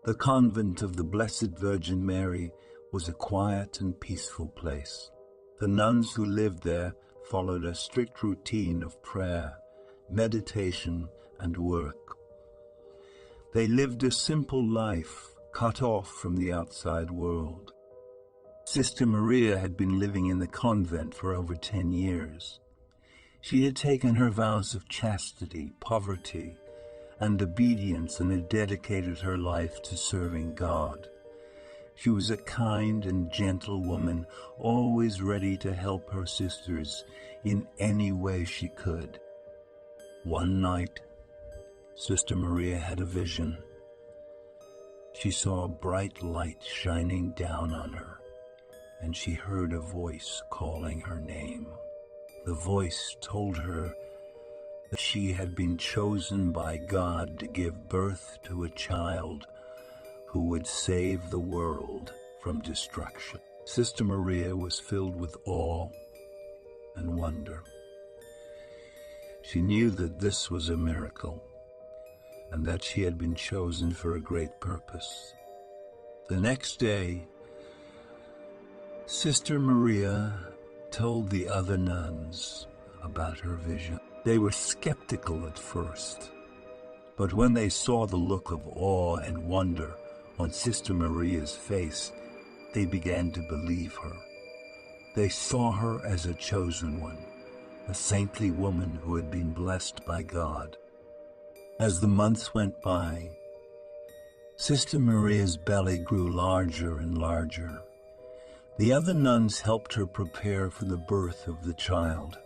The convent of the Blessed Virgin Mary was a quiet and peaceful place. The nuns who lived there followed a strict routine of prayer, meditation, and work. They lived a simple life, cut off from the outside world. Sister Maria had been living in the convent for over 10 years. She had taken her vows of chastity, poverty, and obedience and had dedicated her life to serving God. She was a kind and gentle woman, always ready to help her sisters in any way she could. One night, Sister Maria had a vision. She saw a bright light shining down on her, and she heard a voice calling her name. The voice told her that she had been chosen by God to give birth to a child who would save the world from destruction. Sister Maria was filled with awe and wonder. She knew that this was a miracle and that she had been chosen for a great purpose. The next day, Sister Maria told the other nuns about her vision. They were skeptical at first, but when they saw the look of awe and wonder on Sister Maria's face, they began to believe her. They saw her as a chosen one, a saintly woman who had been blessed by God. As the months went by, Sister Maria's belly grew larger and larger. The other nuns helped her prepare for the birth of the child.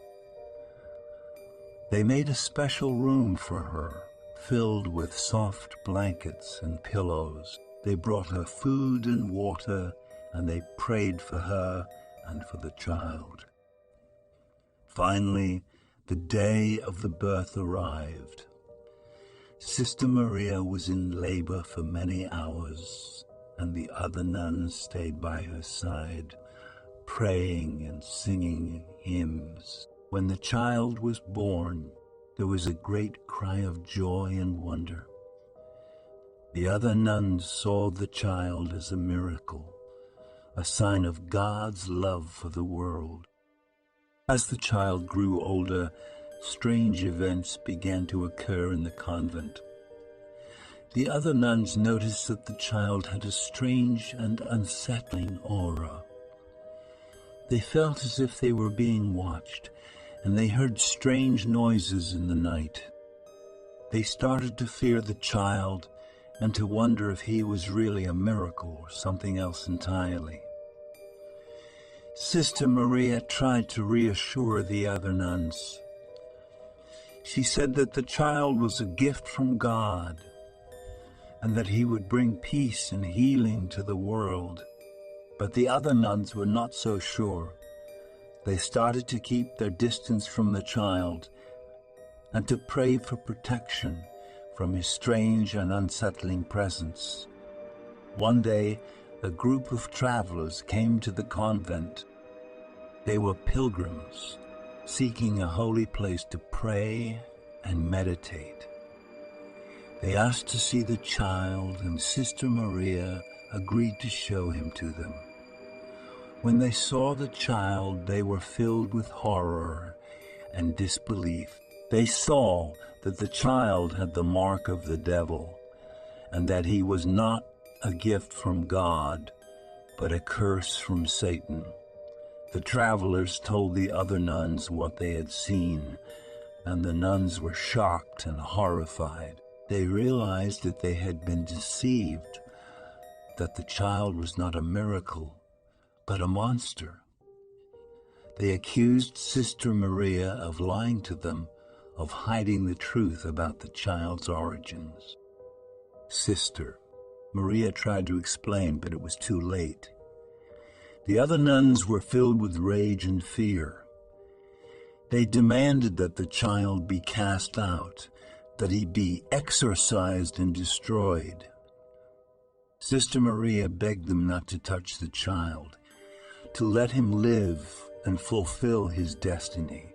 They made a special room for her, filled with soft blankets and pillows. They brought her food and water, and they prayed for her and for the child. Finally, the day of the birth arrived. Sister Maria was in labor for many hours, and the other nuns stayed by her side, praying and singing hymns. When the child was born, there was a great cry of joy and wonder. The other nuns saw the child as a miracle, a sign of God's love for the world. As the child grew older, strange events began to occur in the convent. The other nuns noticed that the child had a strange and unsettling aura. They felt as if they were being watched, and they heard strange noises in the night. They started to fear the child and to wonder if he was really a miracle or something else entirely. Sister Maria tried to reassure the other nuns. She said that the child was a gift from God and that he would bring peace and healing to the world. But the other nuns were not so sure. They started to keep their distance from the child and to pray for protection from his strange and unsettling presence. One day, a group of travelers came to the convent. They were pilgrims, seeking a holy place to pray and meditate. They asked to see the child, and Sister Maria agreed to show him to them. When they saw the child, they were filled with horror and disbelief. They saw that the child had the mark of the devil, and that he was not a gift from God, but a curse from Satan. The travelers told the other nuns what they had seen, and the nuns were shocked and horrified. They realized that they had been deceived, that the child was not a miracle, but a monster. They accused Sister Maria of lying to them, of hiding the truth about the child's origins. Sister Maria tried to explain, but it was too late. The other nuns were filled with rage and fear. They demanded that the child be cast out, that he be exorcised and destroyed. Sister Maria begged them not to touch the child, to let him live and fulfill his destiny.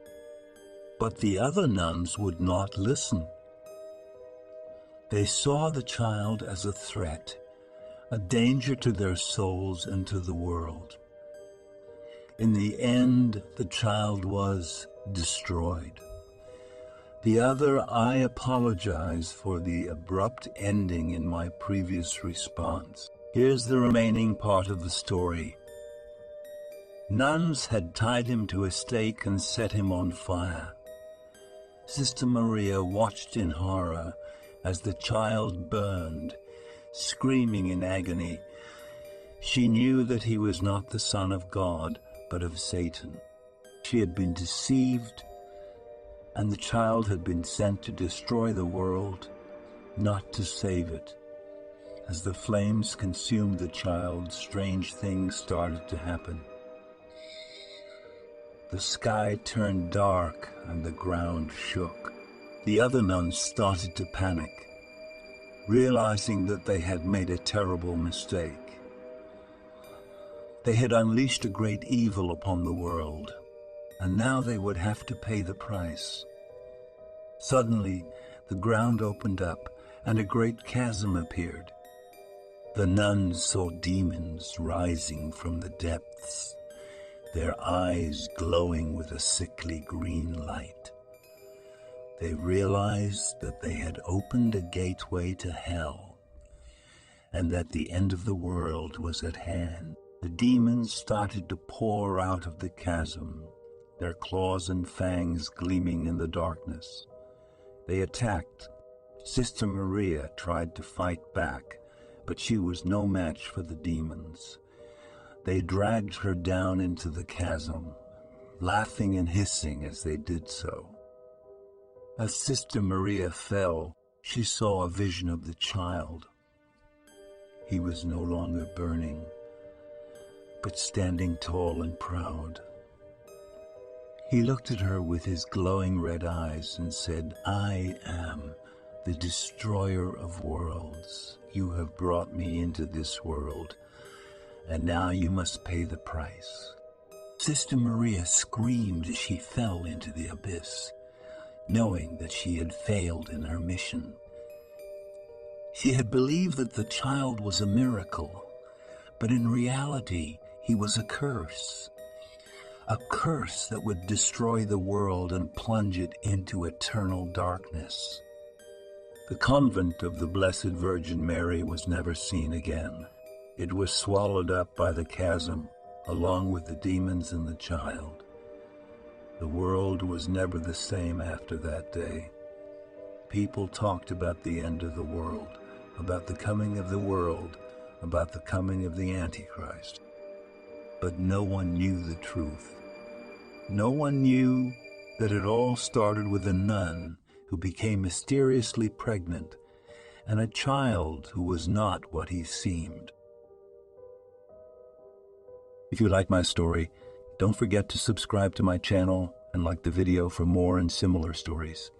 But the other nuns would not listen. They saw the child as a threat a danger to their souls and to the world. In the end, the child was destroyed. The other, I apologize for the abrupt ending in my previous response. Here's the remaining part of the story. Nuns had tied him to a stake and set him on fire. Sister Maria watched in horror as the child burned, screaming in agony. She knew that he was not the Son of God, but of Satan. She had been deceived, and the child had been sent to destroy the world, not to save it. As the flames consumed the child, strange things started to happen. The sky turned dark and the ground shook. The other nuns started to panic, realizing that they had made a terrible mistake. They had unleashed a great evil upon the world, and now they would have to pay the price. Suddenly, the ground opened up and a great chasm appeared. The nuns saw demons rising from the depths, their eyes glowing with a sickly green light. They realized that they had opened a gateway to hell, and that the end of the world was at hand. The demons started to pour out of the chasm, their claws and fangs gleaming in the darkness. They attacked. Sister Maria tried to fight back, but she was no match for the demons. They dragged her down into the chasm, laughing and hissing as they did so. As Sister Maria fell, she saw a vision of the child. He was no longer burning, but standing tall and proud. He looked at her with his glowing red eyes and said, "I am the destroyer of worlds. You have brought me into this world, and now you must pay the price." Sister Maria screamed as she fell into the abyss, knowing that she had failed in her mission. She had believed that the child was a miracle, but in reality, he was a curse that would destroy the world and plunge it into eternal darkness. The convent of the Blessed Virgin Mary was never seen again. It was swallowed up by the chasm, along with the demons and the child. The world was never the same after that day. People talked about the end of the world, about the coming of the world, about the coming of the Antichrist. But no one knew the truth. No one knew that it all started with a nun who became mysteriously pregnant and a child who was not what he seemed. If you like my story, don't forget to subscribe to my channel and like the video for more and similar stories.